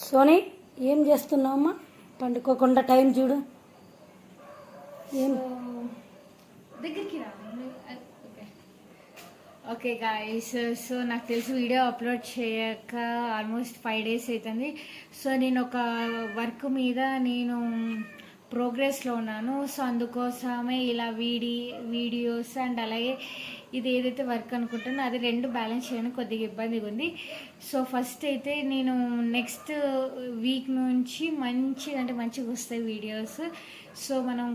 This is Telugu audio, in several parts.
సోనీ ఏం చేస్తున్నావమ్మా? పండుకోకుండా టైం చూడు. ఏం దగ్గరికి రా. ఓకే గాయస్, సో నాకు తెలిసి వీడియో అప్లోడ్ చేయక ఆల్మోస్ట్ 5 days అవుతుంది. సో నేను ఒక వర్క్ మీద నేను ప్రోగ్రెస్లో ఉన్నాను. సో అందుకోసమే ఇలా వీడియోస్ అండ్ అలాగే ఇది ఏదైతే వర్క్ అనుకుంటానో అది 2 బ్యాలెన్స్ చేయడం కొద్దిగా ఇబ్బందిగా ఉంది. సో ఫస్ట్ అయితే నేను నెక్స్ట్ వీక్ నుంచి మంచిగా వస్తాయి వీడియోస్. సో మనం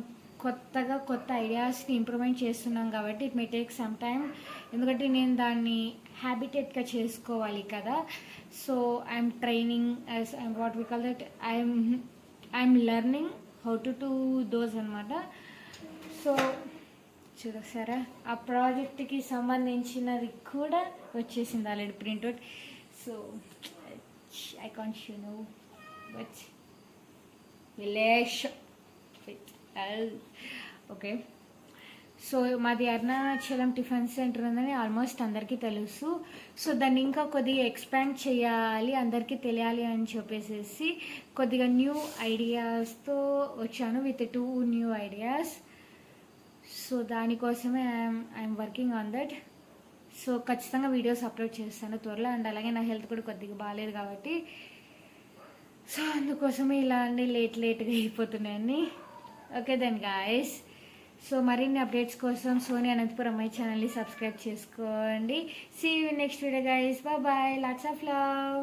కొత్త ఐడియాస్ని ఇంప్రూవ్మెంట్ చేస్తున్నాం కాబట్టి it may take some time, ఎందుకంటే నేను దాన్ని హ్యాబిటెట్గా చేసుకోవాలి కదా. So I'm training what we call that I'm learning how to do those అనమాట. సో చూడసారా ఆ ప్రాజెక్ట్కి సంబంధించినది కూడా వచ్చేసింది already printout. So I can't show no but Vilesh okay. So మాది అరుణాచలం టిఫిన్ సెంటర్ ఉందని ఆల్మోస్ట్ అందరికీ తెలుసు. సో దాన్ని ఇంకా కొద్దిగా ఎక్స్పాండ్ చేయాలి, అందరికీ తెలియాలి అని చెప్పేసి కొద్దిగా న్యూ ఐడియాస్తో వచ్చాను, విత్ 2 new ideas. సో దానికోసమే I'm working on that. So ఖచ్చితంగా వీడియోస్ అప్లోడ్ చేస్తాను త్వరలో. అండ్ అలాగే నా హెల్త్ కూడా కొద్దిగా బాగాలేదు కాబట్టి సో అందుకోసమే ఇలా అన్నీ లేట్గా అయిపోతున్నాయని. ఓకే దెన్ గాయస్, సో మరిన్ని అప్డేట్స్ కోసం సోనీ అనంతపురం మై ఛానల్ని సబ్స్క్రైబ్ చేసుకోండి. See you next video guys, bye, lots of love.